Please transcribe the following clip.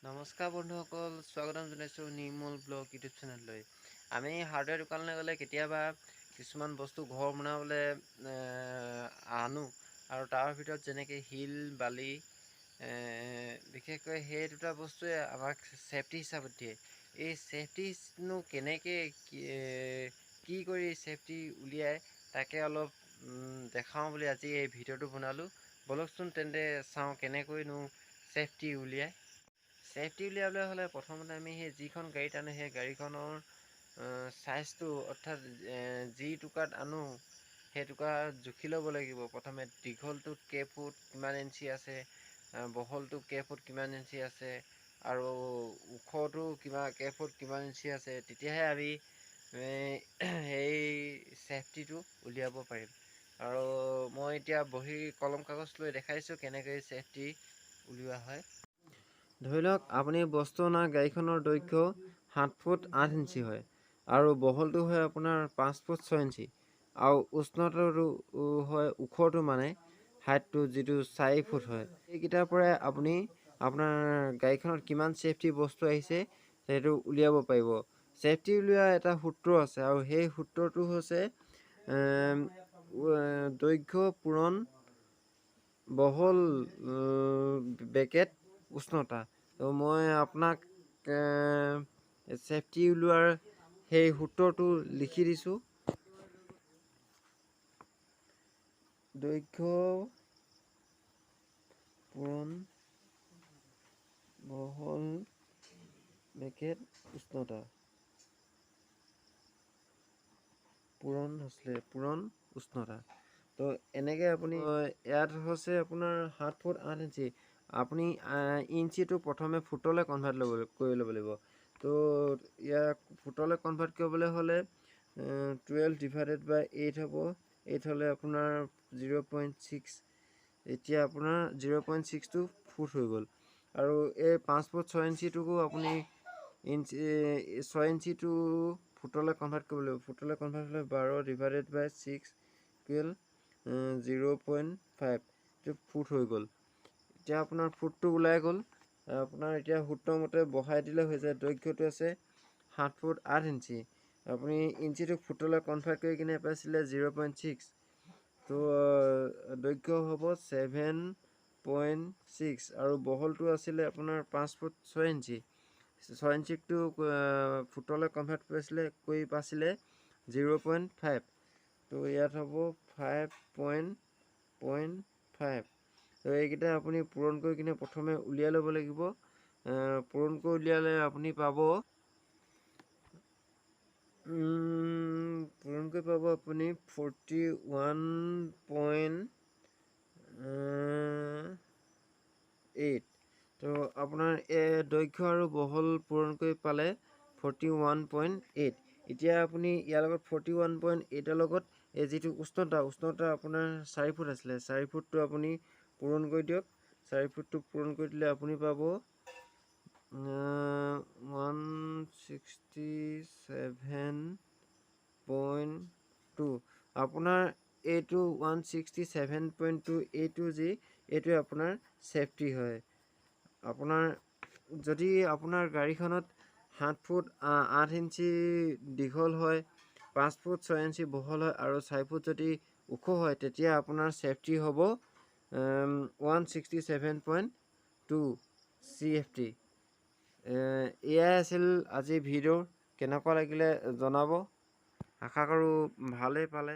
নমস্কাৰ বন্ধুসকল, স্বাগতম জনাইছোঁ নিৰ্মল ব্লগ ইউটিউব চেনেললৈ। আমি হাৰ্ডৱেৰ দোকানলৈ গ'লে কেতিয়াবা কিছুমান বস্তু ঘৰ বনাবলৈ আনো, আৰু তাৰ ভিতৰত যেনেকৈ শিল, বালি, বিশেষকৈ সেই দুটা বস্তুৱে আমাক চেফটি হিচাপত দিয়ে। এই চেফটিনো কেনেকৈ কি কৰি চেফটি উলিয়াই তাকে অলপ দেখাওঁ বুলি আজি এই ভিডিঅ'টো বনালোঁ। ব'লকচোন তেন্তে চাওঁ কেনেকৈনো চেফটি উলিয়ায়। চেফটি উলিয়াবলৈ হ'লে প্ৰথমতে আমি সেই যিখন গাড়ীত আনো সেই গাড়ীখনৰ চাইজটো, অৰ্থাৎ যি টুকুৰাত আনো সেই টুকুৰা জুখি ল'ব লাগিব। প্ৰথমে দীঘলটোত কেইফুট কিমান ইঞ্চি আছে, বহলটো কেইফুট কিমান ইঞ্চি আছে, আৰু ওখটো কেইফুট কিমান ইঞ্চি আছে, তেতিয়াহে আমি সেই চেফটিটো উলিয়াব পাৰিম। আৰু মই এতিয়া বহী কলম কাগজ লৈ দেখাইছোঁ কেনেকৈ চেফটি উলিওৱা হয়। ধৰি লওক আপুনি বস্তু অনা গাড়ীখনৰ দৈৰ্ঘ্য 7 ফুট 8 ইঞ্চি হয়, আৰু বহলটো হয় আপোনাৰ 5 ফুট 6 ইঞ্চি, আৰু উষ্ণতাটো হয় ওখটো মানে হাইটটো যিটো 4 ফুট হয়। এইকেইটাৰ পৰাই আপুনি আপোনাৰ গাড়ীখনত কিমান চেফটি বস্তু আহিছে সেইটো উলিয়াব পাৰিব। চেফটি উলিওৱা এটা সূত্ৰ আছে, আৰু সেই সূত্ৰটো হৈছে দৈৰ্ঘ্য পূৰণ বহল বেকেট উষ্ণতা। তো মই আপোনাক চেফটি উলিওৱাৰ সেই সূত্ৰটো লিখি দিছোঁ। দৈৰ্ঘ্য পূৰণ বহল বেকেট উষ্ণতা পূৰণ উষ্ণতা। তো এনেকৈ আপুনি ইয়াত হৈছে আপোনাৰ 7 ফুট 8 ইঞ্চি। আপুনি ইঞ্চিটো প্ৰথমে ফুটলৈ কনভাৰ্ট কৰি ল'ব লাগিব। তো ইয়াক ফুটলৈ কনভাৰ্ট কৰিবলৈ হ'লে 12 ডিভাইডেড বাই 8 হ'ব। 8 হ'লে আপোনাৰ 0.6, এতিয়া আপোনাৰ 0.6টো ফুট হৈ গ'ল। আৰু এই 5 ফুট 6 ইঞ্চিটোকো আপুনি 6 ইঞ্চিটো ফুটলৈ কনভাৰ্ট কৰিব লাগিব। ফুটলৈ কনভাৰ্ট হ'লে 12 ডিভাইডেড বাই 6 কিল 0.5, এইটো ফুট হৈ গ'ল। এতিয়া আপোনাৰ ফুটটো ওলাই গ'ল। আপোনাৰ এতিয়া সূত্ৰ মতে বহাই দিলে হৈ যায়। দৈৰ্ঘ্যটো আছে 7 ফুট 8 ইঞ্চি। আপুনি ইঞ্চিটো ফুটলৈ কনভাৰ্ট কৰি কিনে পাইছিলে 0.6, তো দৈৰ্ঘ্য হ'ব 7.6, আৰু বহলটো আছিলে আপোনাৰ 5 ফুট 6 ইঞ্চি। 6 ইঞ্চিটো ফুটলৈ কনভাৰ্ট কৰি পাইছিলে 0.5, তো ইয়াত হ'ব 5.5। তো এইকেইটা আপুনি পূৰণ কৰি কিনে প্ৰথমে উলিয়াই ল'ব লাগিব। পূৰণ কৰি উলিয়ালে আপুনি পাব আপুনি 41.8। তো আপোনাৰ দৈৰ্ঘ্য আৰু বহল পূৰণ কৰি পালে 41.8। এতিয়া আপুনি ইয়াৰ লগত 41.8ৰ লগত এই যিটো উষ্ণতা আপোনাৰ 4 ফুট আছিলে, 4 ফুটটো আপুনি পূৰণ কৰি দিয়ক। 4 ফুটটো পূৰণ কৰি দিলে আপুনি পাব 167.2। আপোনাৰ এইটো 167.2, এইটোৱে আপোনাৰ চেফটি হয়। যদি আপোনাৰ গাড়ীখনত 7 ফুট 8 ইঞ্চি দীঘল হয়, 5 ফুট 6 ইঞ্চি বহল হয়, আৰু 4 ফুট যদি ওখ হয়, তেতিয়া আপোনাৰ চেফটি হ'ব 167.2 CFT। এয়াই আছিল আজি ভিডিঅ'। কেনেকুৱা লাগিলে জনাব। আশা কৰোঁ ভালেই পালে।